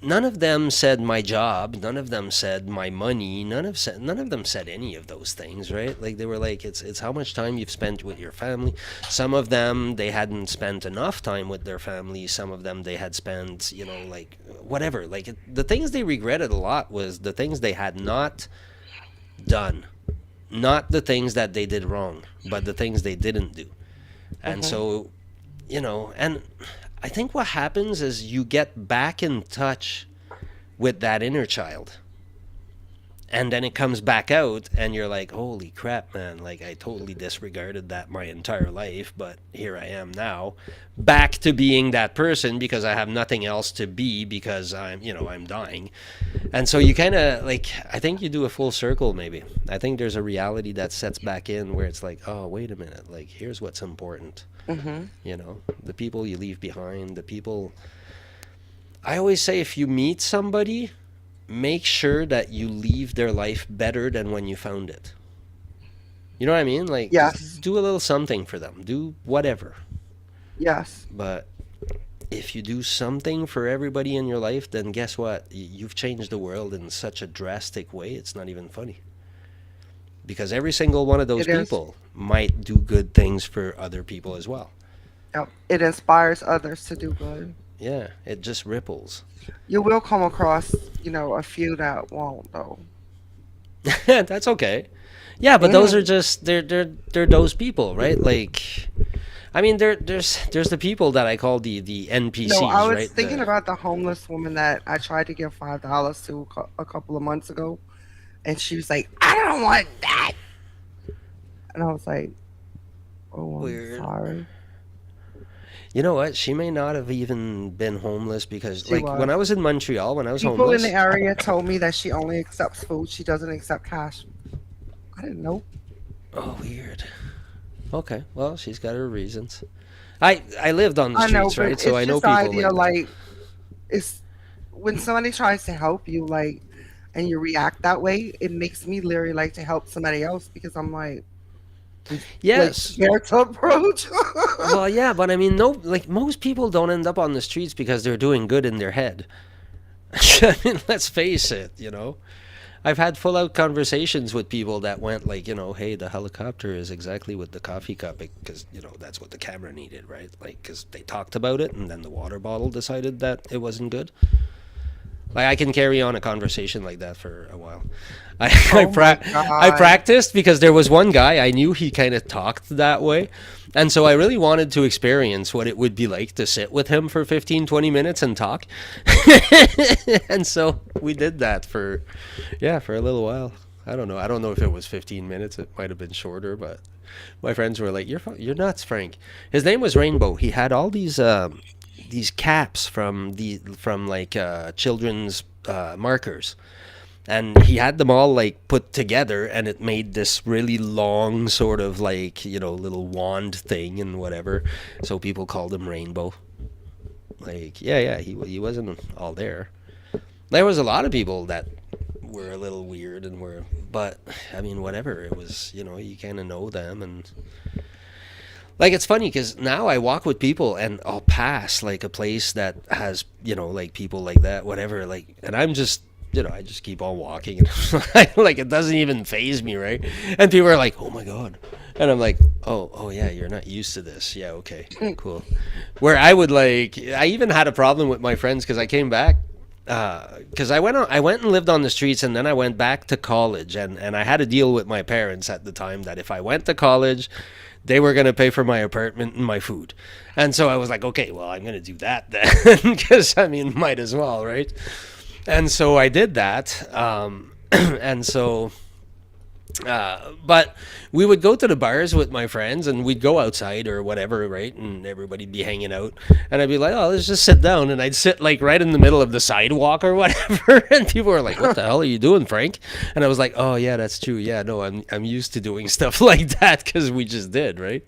A: None of them said my job. None of them said my money. None of them said any of those things, right? Like they were like, it's how much time you've spent with your family. Some of them they hadn't spent enough time with their family. Some of them they had spent, like whatever. Like the things they regretted a lot was the things they had not done, not the things that they did wrong, but the things they didn't do. And
B: Mhm.
A: so, and I think what happens is you get back in touch with that inner child. And then it comes back out, and you're like, holy crap, man. Like, I totally disregarded that my entire life, but here I am now, back to being that person because I have nothing else to be because I'm dying. And so you kind of, like, I think you do a full circle, maybe. I think there's a reality that sets back in where it's like, oh, wait a minute. Like, here's what's important.
B: Mhm.
A: The people you leave behind, the people. I always say if you meet somebody, make sure that you leave their life better than when you found it. You know what I mean? Like,
B: Yes.
A: just do a little something for them. Do whatever.
B: Yes.
A: But if you do something for everybody in your life, then guess what? You've changed the world in such a drastic way, it's not even funny. Because every single one of those
B: It is.
A: people might do good things for other people as well.
B: Yep. It inspires others to do good.
A: Yeah, it just ripples.
B: You will come across, a few that won't though.
A: That's okay. Yeah, but those are
B: Mhm.
A: just they're those people, right? Like, I mean, there's the people that I call the
B: No, I
A: NPCs,
B: was
A: right?
B: thinking about the homeless woman that I tried to give $5 to a couple of months ago, and she was like, "I don't want that," and I was like, "Oh, I'm
A: Weird.
B: sorry."
A: You know what? She may not have even been homeless because,
B: She
A: like, when
B: was.
A: I was in Montreal, when I was
B: People in the
A: homeless.
B: area told me that she only accepts food. She doesn't accept cash. I didn't know.
A: Oh, weird. Okay, well, she's got her reasons. I lived on the
B: I know,
A: streets,
B: but
A: right? So
B: it's
A: I know
B: just the
A: people
B: idea
A: like that.
B: like it's when somebody tries to help you, like, and you react that way, it makes me leery, like, to help somebody else because I'm like
A: Yes.
B: scared to approach.
A: Well, yeah, but I mean, no, like most people don't end up on the streets because they're doing good in their head. I mean, let's face it. I've had full out conversations with people that went like, hey, the helicopter is exactly what the coffee cup, because, that's what the camera needed, right? Like, because they talked about it and then the water bottle decided that it wasn't good. Like, I can carry on a conversation like that for a while. I, I,
B: Oh my
A: I
B: god.
A: practiced because there was one guy I knew he kind of talked that way. And so I really wanted to experience what it would be like to sit with him for 15, 20 minutes and talk. And so we did that for a little while. I don't know. I don't know if it was 15 minutes. It might have been shorter, but my friends were like, "You're nuts, Frank." His name was Rainbow. He had all these caps from like children's markers, and he had them all like put together, and it made this really long sort of like little wand thing and whatever. So people called him Rainbow. Like, yeah, he wasn't all there. There was a lot of people that were a little weird but I mean, whatever. It was, you kind of know them. And like, it's funny because now I walk with people and I'll pass like a place that has, like people like that, whatever. Like, and I'm just, I just keep on walking. And like, it doesn't even phase me, right? And people are like, oh my God. And I'm like, oh yeah, you're not used to this. Yeah, okay, cool. Where I would like, I even had a problem with my friends because I came back because I went and lived on the streets, and then I went back to college, and I had a deal with my parents at the time that if I went to college, they were gonna pay for my apartment and my food, and so I was like, okay, well, I'm gonna do that then, because I mean, might as well, right? And so I did that, and so but we would go to the bars with my friends and we'd go outside or whatever, right? And everybody'd be hanging out. And I'd be like, oh, let's just sit down. And I'd sit like right in the middle of the sidewalk or whatever. And people were like, what the hell are you doing, Frank? And I was like, oh, yeah, that's true. Yeah, no, I'm used to doing stuff like that because we just did, right?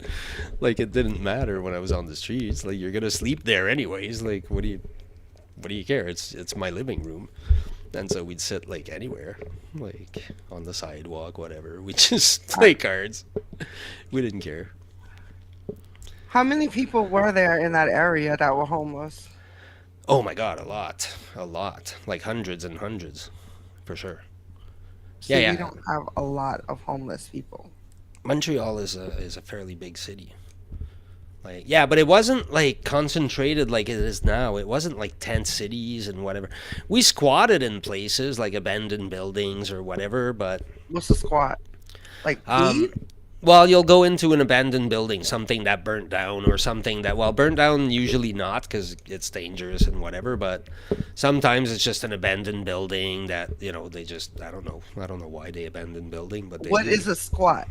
A: Like it didn't matter when I was on the streets. Like you're going to sleep there anyways. Like, what do you care? It's my living room. And so we'd sit like anywhere, like on the sidewalk, whatever. We just play cards. We didn't care.
B: How many people were there in that area that were homeless?
A: Oh my God, a lot, like hundreds and hundreds, for sure. Yeah,
B: See, we
A: yeah.
B: don't have a lot of homeless people.
A: Montreal is a fairly big city. Like yeah, but it wasn't like concentrated like it is now. It wasn't like tent cities and whatever. We squatted in places like abandoned buildings or whatever, but
B: What's a squat? Like
A: um,
B: weed?
A: well, you'll go into an abandoned building, something that burnt down or something that, well, burnt down usually not because it's dangerous and whatever, but sometimes it's just an abandoned building that, they just, I don't know why they abandoned building, but they
B: What
A: do.
B: is a squat?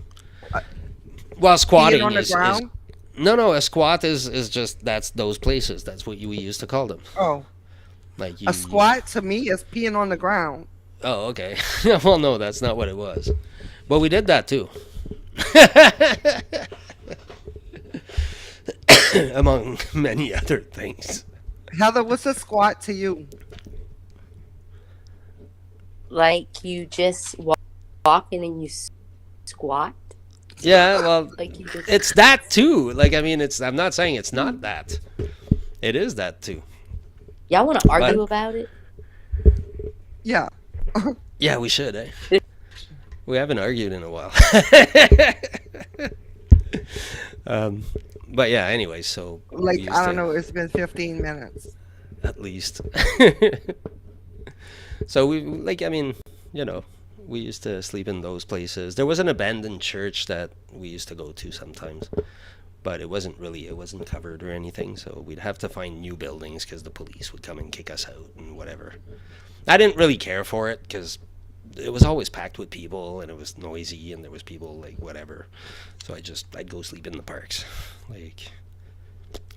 B: Uh,
A: Well,
B: Peeing
A: squatting
B: on the
A: is
B: ground?
A: no, a squat is just, that's those places. That's what we used to call them.
B: Oh,
A: Like
B: a
A: you
B: squat to me is peeing on the ground.
A: oh, okay. Well, no, that's not what it was. But we did that too. Among many other things.
B: Heather, what's a squat to you?
C: Like you just walk in and you squat.
A: Yeah, well,
C: Like you just.
A: it's that too. Like, I mean, I'm not saying it's not that. It is that too.
C: Y'all want to
A: But
C: argue about it?
B: Yeah.
A: yeah, we should, eh? We haven't argued in a while. um, but yeah, anyway, so we
B: Like,
A: used
B: I don't
A: to,
B: know, it's been 15 minutes.
A: at least. So we, like, I mean, you know, we used to sleep in those places. There was an abandoned church that we used to go to sometimes, but it wasn't covered or anything. So we'd have to find new buildings because the police would come and kick us out and whatever. I didn't really care for it because it was always packed with people and it was noisy and there was people like whatever. So I'd go sleep in the parks. Like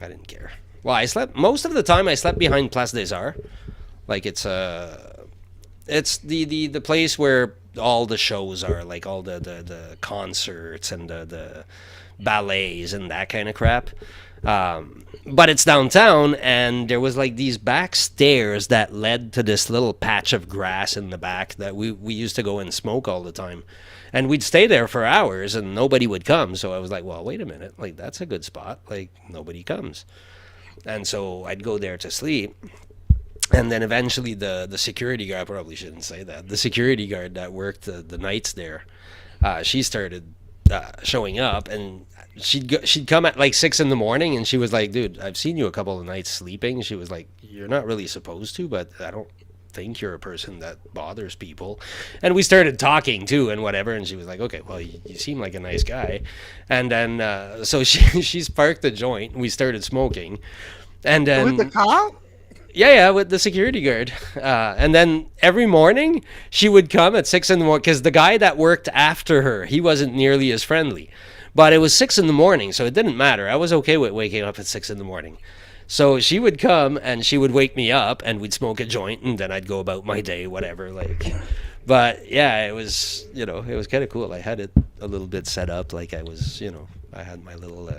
A: I didn't care. Well, I slept most of the time. I slept behind Place des Arts. Like it's the place where all the shows are, like all the concerts and the ballets and that kind of crap. But it's downtown, and there was like these back stairs that led to this little patch of grass in the back that we used to go and smoke all the time. And we'd stay there for hours and nobody would come. So I was like, well, wait a minute. Like, that's a good spot. Like, nobody comes. And so I'd go there to sleep. And then eventually the security guard, I probably shouldn't say that, the security guard that worked the nights there, she started showing up, and she'd come at like 6 in the morning, and she was like, dude, I've seen you a couple of nights sleeping. She was like, you're not really supposed to, but I don't think you're a person that bothers people. And we started talking too and whatever, and she was like, okay, well, you seem like a nice guy. And then so she sparked the joint, and we started smoking. And
B: With the
A: then
B: cop?
A: yeah, with the security guard. And then every morning she would come at 6 in the morning because the guy that worked after her, he wasn't nearly as friendly. But it was 6 in the morning, so it didn't matter. I was okay with waking up at 6 in the morning. So she would come and she would wake me up and we'd smoke a joint and then I'd go about my day, whatever. Like, but yeah, it was it was kind of cool. I had it a little bit set up, like I was I had my little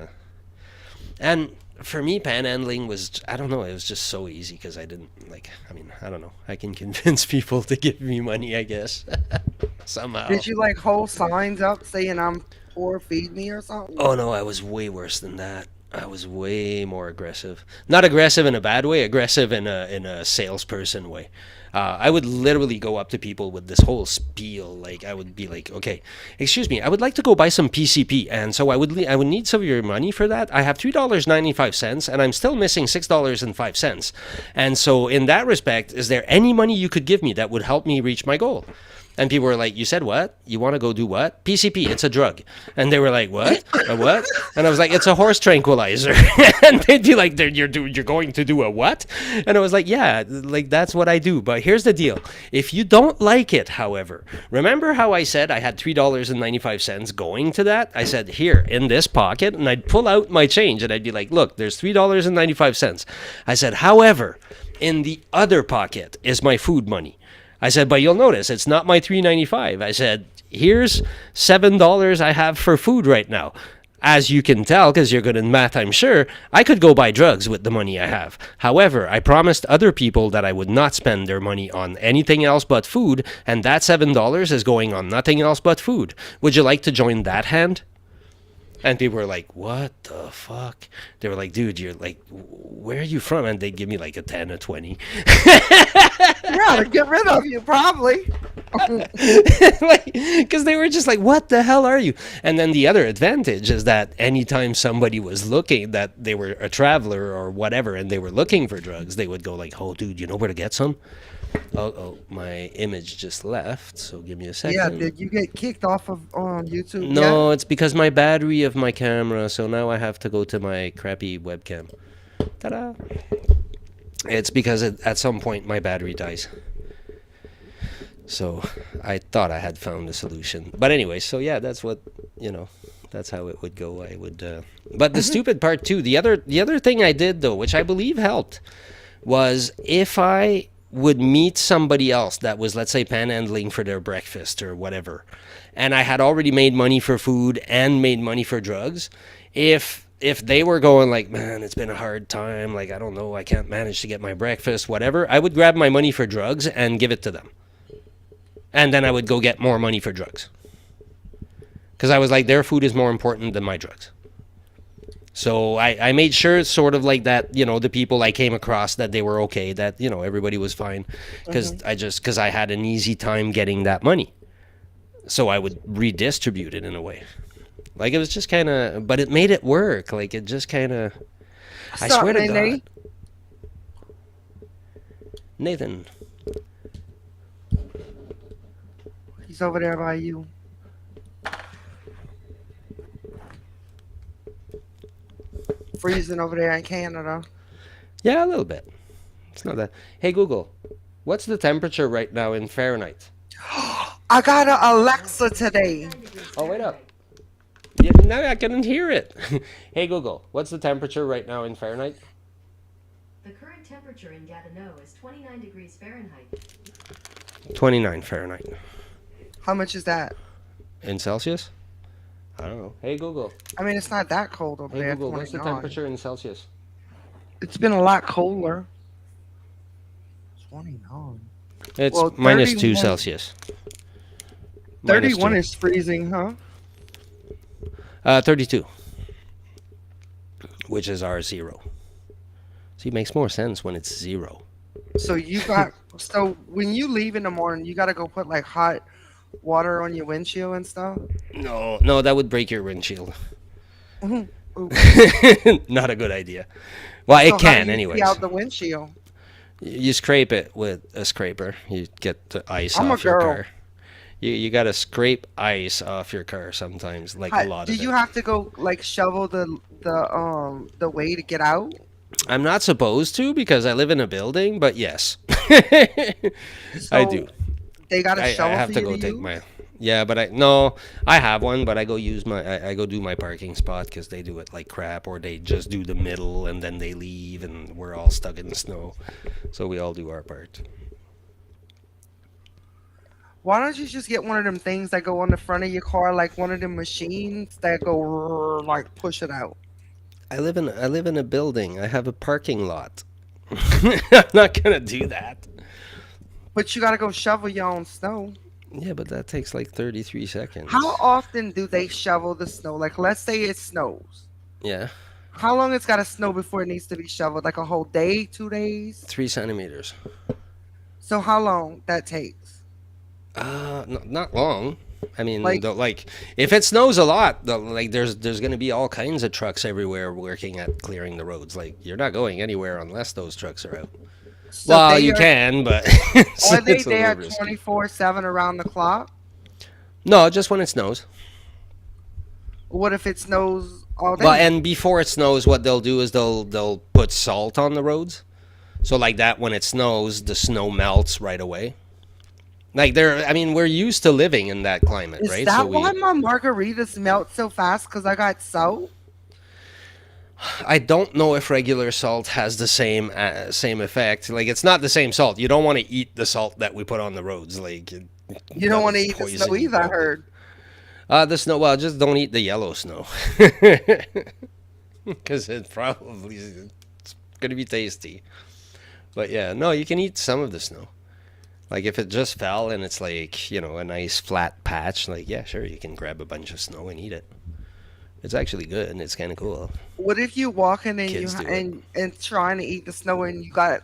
A: and for me, panhandling was, I don't know, it was just so easy because I didn't, like, I mean, I don't know. I can convince people to give me money, I guess, somehow.
B: Did you hold signs up saying I'm poor, feed me or something?
A: Oh, no, I was way worse than that. I was way more aggressive. Not aggressive in a bad way, aggressive in a salesperson way. I would literally go up to people with this whole spiel. Like I would be like, "Okay, excuse me, I would like to go buy some PCP, and so I would need some of your money for that. I have $3.95, and I'm still missing $6.05. And so, in that respect, is there any money you could give me that would help me reach my goal?" And people were like, "You said what? You want to go do what? PCP, it's a drug." And they were like, "What? A what?" And I was like, "It's a horse tranquilizer." And they'd be like, You're going to do a what?" And I was like, "Yeah, like that's what I do. But here's the deal. If you don't like it, however, remember how I said I had $3.95 going to that? I said, here, in this pocket, and I'd pull out my change and I'd be like, look, there's $3.95. I said, however, in the other pocket is my food money. I said, but you'll notice it's not my $3.95. I said, here's $7 I have for food right now. As you can tell, because you're good in math, I'm sure, I could go buy drugs with the money I have. However, I promised other people that I would not spend their money on anything else but food, and that $7 is going on nothing else but food. Would you like to join that hand? And people were like, what the fuck? They were like, dude, you're like, where are you from? And they'd give me like a 10, a 20.
B: Yeah, to get rid of you, probably.
A: Because they were just like, what the hell are you? And then the other advantage is that anytime somebody was looking, that they were a traveler or whatever, and they were looking for drugs, they would go like, oh, dude, you know where to get some? Oh, my image just left, so give me a second.
B: Yeah, did you get kicked off of YouTube?
A: No,
B: yet?
A: it's because my battery of my camera, so now I have to go to my crappy webcam. Ta-da! It's because at some point my battery dies. So I thought I had found a solution. But anyway, so yeah, that's what, that's how it would go. I would but the stupid part too, the other thing I did though, which I believe helped, was if I would meet somebody else that was, let's say, panhandling for their breakfast or whatever, and I had already made money for food and made money for drugs, if they were going like, man, it's been a hard time, like, I don't know, I can't manage to get my breakfast, whatever, I would grab my money for drugs and give it to them. And then I would go get more money for drugs. Because I was like, their food is more important than my drugs. So I made sure sort of like that, the people I came across, that they were okay, that, everybody was fine. Because I had an easy time getting that money. So I would redistribute it in a way. Like, it was just kind of, but it made it work. Like, it just kind of, I swear to God. Nathan.
B: He's over there by you. Freezing over there in Canada.
A: Yeah, a little bit. It's not that. Hey, Google, what's the temperature right now in Fahrenheit?
B: I got an Alexa today.
A: Oh, wait up. Yeah, now I couldn't hear it. Hey, Google, what's the temperature right now in Fahrenheit?
D: The current temperature in Gatineau is 29 degrees Fahrenheit.
A: 29 Fahrenheit.
B: How much is that?
A: In Celsius? I don't know. Hey, Google.
B: I mean, it's not that cold over
A: Hey,
B: there.
A: Google, what's the
B: 29.
A: temperature in Celsius?
B: It's been a lot colder. 29.
A: It's
B: Well,
A: minus 2
B: 31
A: Celsius.
B: 31
A: -2.
B: is freezing, huh?
A: 32. Which is our 0. See, it makes more sense when it's 0.
B: So so when you leave in the morning, you got to go put like hot water on your windshield and stuff?
A: No, that would break your windshield.
B: Ooh.
A: Not a good idea. Well,
B: So
A: it
B: how
A: can,
B: do you
A: anyways.
B: see out the windshield?
A: You scrape it with a scraper. You get the ice
B: I'm a
A: off your
B: girl.
A: car. You gotta scrape ice off your car sometimes, like a lot
B: Do
A: of
B: you
A: it.
B: have to go like shovel the way to get out?
A: I'm not supposed to because I live in a building, but yes, I
B: So
A: do.
B: They got a
A: I
B: shovel
A: have
B: for
A: to
B: you
A: go
B: to
A: take
B: use?
A: my. Yeah, but I have one, but I go use I go do my parking spot because they do it like crap, or they just do the middle and then they leave, and we're all stuck in the snow. So we all do our part.
B: Why don't you just get one of them things that go on the front of your car, like one of them machines that go like push it out?
A: I live in a building. I have a parking lot. I'm not gonna do that.
B: But you got to go shovel your own snow.
A: Yeah, but that takes like 33 seconds.
B: How often do they shovel the snow? Like, let's say it snows.
A: Yeah.
B: How long it's got to snow before it needs to be shoveled? Like a whole day, 2 days?
A: 3 centimeters.
B: So how long that takes?
A: Not long. I mean,
B: Like,
A: like if it snows a lot, like there's going to be all kinds of trucks everywhere working at clearing the roads. Like you're not going anywhere unless those trucks are out.
B: so
A: Well,
B: they
A: you can, but
B: are they
A: it's a
B: there
A: little risky.
B: 24/7 around the clock?
A: No, just when it snows.
B: What if it snows all
A: Well,
B: day?
A: and before it snows, what they'll do is they'll put salt on the roads. So like that, when it snows, the snow melts right away. Like I mean, we're used to living in that climate,
B: Is
A: right? So
B: that why my margaritas melt so fast? Because I got salt?
A: I don't know if regular salt has the same effect. Like it's not the same salt. You don't want to eat the salt that we put on the roads. Like
B: You don't want
A: that'll
B: to eat the
A: poison
B: snow
A: you
B: either, I
A: probably.
B: heard.
A: The snow. Well, just don't eat the yellow snow, because it probably it's gonna be tasty. But yeah, no, you can eat some of the snow. Like if it just fell and it's like a nice flat patch, like yeah, sure, you can grab a bunch of snow and eat it. It's actually good and it's kind of cool.
B: What if you walking and
A: Kids do it.
B: and trying to eat the snow and you got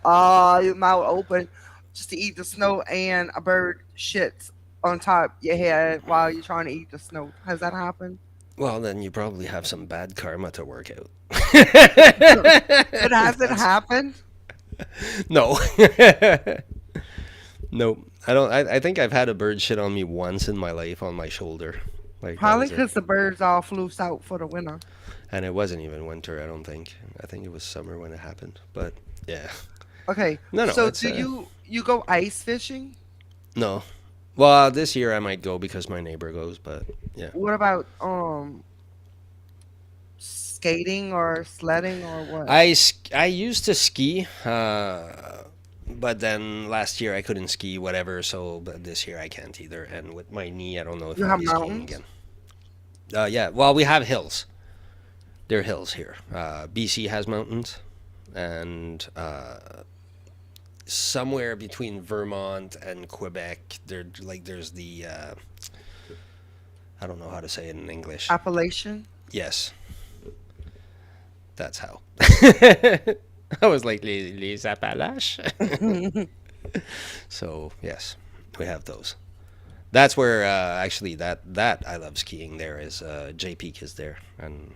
B: your mouth open just to eat the snow and a bird shits on top your head while you're trying to eat the snow? Has that happened?
A: Well, then you probably have some bad karma to work out.
B: It hasn't
A: That's
B: happened.
A: no. No, I don't. I think I've had a bird shit on me once in my life on my shoulder. Like that
B: Probably
A: was it.
B: because the birds all flew south for the winter.
A: And it wasn't even winter, I don't think. I think it was summer when it happened. But yeah.
B: Okay,
A: No,
B: so
A: it's
B: do you go ice fishing?
A: no. Well, this year I might go because my neighbor goes, but yeah.
B: What about skating or sledding or what?
A: I used to ski, but then last year I couldn't ski, whatever. So, but this year I can't either. And with my knee, I don't know if
B: You
A: I'll
B: have
A: be skiing
B: mountains?
A: again. Yeah. Well, we have hills. There are hills here. BC has mountains, and somewhere between Vermont and Quebec, there's the I don't know how to say it in English.
B: Appalachian?
A: Yes, that's how. I was like les Appalaches. So yes, we have those. That's where actually that I love skiing. There is J Peak is there, and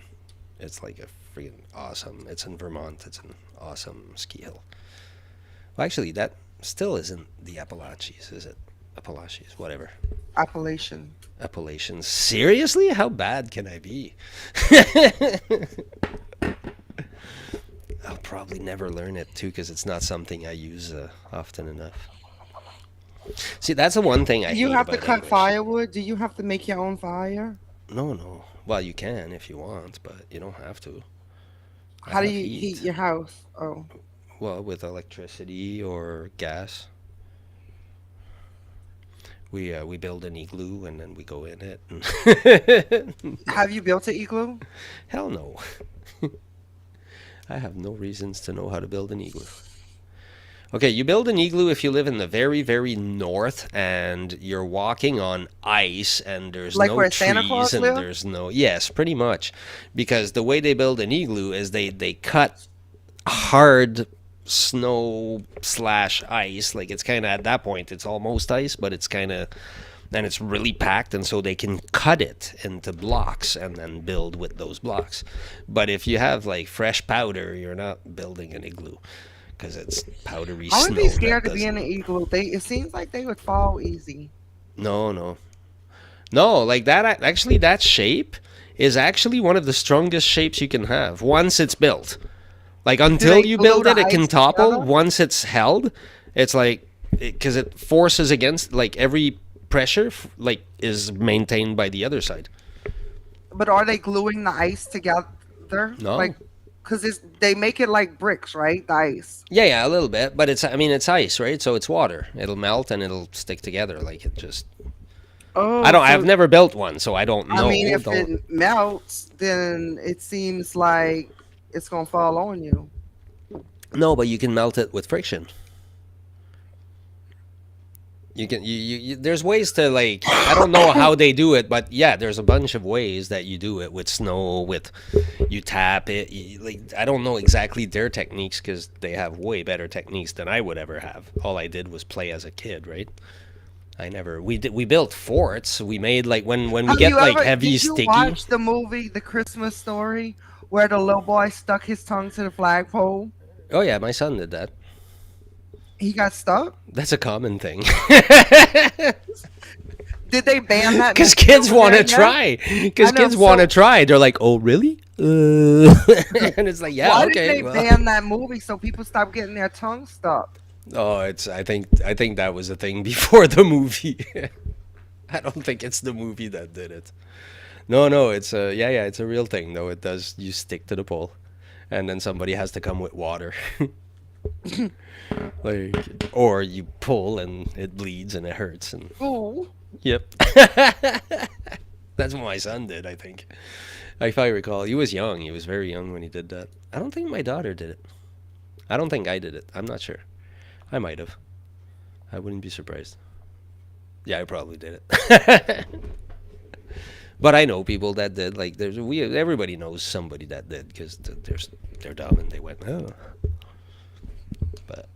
A: it's like a freaking awesome. It's in Vermont. It's an awesome ski hill. Well, actually, that still isn't the Appalachians, is it? Appalachians, whatever.
B: Appalachian.
A: Appalachians. Seriously? How bad can I be? I'll probably never learn it too because it's not something I use often enough. See, that's the one thing I
B: Do you
A: hate
B: have to
A: about
B: cut
A: English.
B: firewood? Do you have to make your own fire?
A: No, no. Well, you can if you want, but you don't have to. I
B: How do
A: have
B: you heat
A: heat.
B: your house? Oh,
A: Well, with electricity or gas, we build an igloo and then we go in it. And
B: have you built an igloo?
A: hell no, I have no reasons to know how to build an igloo. Okay, you build an igloo if you live in the very, very north and you're walking on ice and there's
B: Like
A: no
B: where Santa
A: trees
B: Claus
A: and
B: live?
A: there's no. Yes, pretty much. Because the way they build an igloo is they cut hard snow slash ice. Like it's kind of at that point, it's almost ice, but it's kind of. And it's really packed, and so they can cut it into blocks and then build with those blocks. But if you have like fresh powder, you're not building an igloo because it's powdery
B: I would
A: snow
B: be
A: that
B: scared to be in
A: doesn't.
B: an igloo. It seems like they would fall easy.
A: No, no, no. Like that. Actually, that shape is actually one of the strongest shapes you can have once it's built. Like
B: Do they
A: until you
B: glue
A: build
B: the
A: it, it can
B: ice
A: topple.
B: together?
A: Once it's held, it's like because it forces against like every pressure like is maintained by the other side.
B: But are they gluing the ice together?
A: No.
B: Like, because they make it like bricks, right? The ice.
A: Yeah, yeah, a little bit, but it's I mean it's ice, right? So it's water. It'll melt and it'll stick together like it just I
B: Oh,
A: don't I've
B: so
A: never built one, so I don't
B: I mean,
A: know.
B: if
A: Don't
B: it melts, then it seems like it's gonna fall on you.
A: No, but you can melt it with friction. You can there's ways to like I don't know how they do it, but yeah, there's a bunch of ways that you do it with snow. With you tap it. Like I don't know exactly their techniques because they have way better techniques than I would ever have. All I did was play as a kid, right? I never we built forts. We made like when we
B: Have
A: get
B: you
A: like
B: ever?
A: heavy
B: Did you
A: sticky.
B: watch the movie The Christmas Story, where the little boy stuck his tongue to the flagpole?
A: Oh yeah, my son did that.
B: He got stuck.
A: That's a common thing.
B: Did they ban that?
A: Because
B: movie
A: kids
B: over
A: want to
B: there yet?
A: try. Because
B: I know,
A: kids want to
B: so-
A: try. They're like, oh really? And it's like, yeah,
B: Why
A: okay.
B: did they
A: well.
B: ban that movie so people stop getting their tongue stuck?
A: Oh, it's. I think that was a thing before the movie. I don't think it's the movie that did it. No, it's a yeah, it's a real thing though. It does. You stick to the pole, and then somebody has to come with water. Like, or you pull and it bleeds and it hurts and
B: Ooh.
A: yep. That's what my son did. I think, if I recall, he was young. He was very young when he did that. I don't think my daughter did it. I don't think I did it. I'm not sure. I might have. I wouldn't be surprised. Yeah, I probably did it. But I know people that did. Like, everybody knows somebody that did because they're dumb and they went, oh. But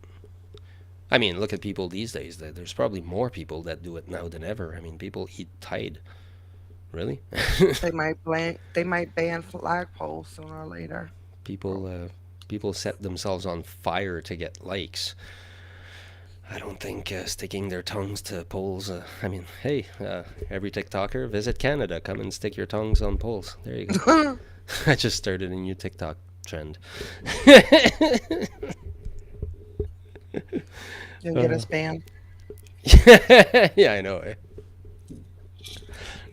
A: I mean, look at people these days. There's probably more people that do it now than ever. I mean, people eat Tide. Really?
B: They might ban flagpoles sooner or later.
A: People set themselves on fire to get likes. I don't think sticking their tongues to poles. I mean, hey, every TikToker, visit Canada. Come and stick your tongues on poles. There you go. I just started a new TikTok trend.
B: You'll get us banned.
A: Yeah, I know.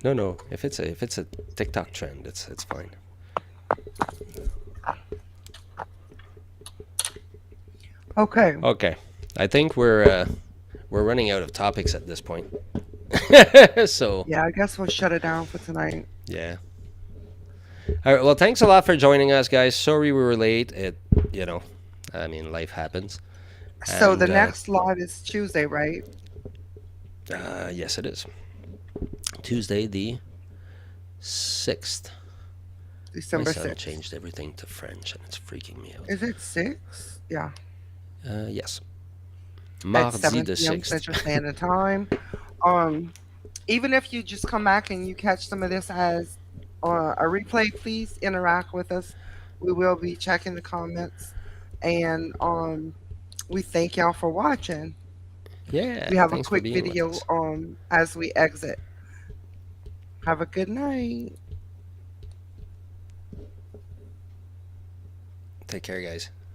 A: No. If it's a TikTok trend, it's fine.
B: Okay.
A: Okay, I think we're running out of topics at this point. So
B: Yeah, I guess we'll shut it down for tonight.
A: yeah. All right. Well, thanks a lot for joining us, guys. Sorry we were late. I mean, life happens.
B: So the
A: And,
B: next live is Tuesday, right?
A: Yes, it is. Tuesday the 6th. My
B: December
A: son
B: 6th.
A: changed everything to French, and it's freaking me out.
B: Is it 6? Yeah.
A: Yes.
B: At
A: Mardi
B: 7
A: the
B: p.m.
A: 6th.
B: Central Standard Time. Even if you just come back and you catch some of this as a replay, please interact with us. We will be checking the comments, and we thank y'all for watching.
A: Yeah.
B: We have a
A: thanks for
B: quick
A: being with
B: video
A: us.
B: as we exit. Have a good night.
A: Take care, guys.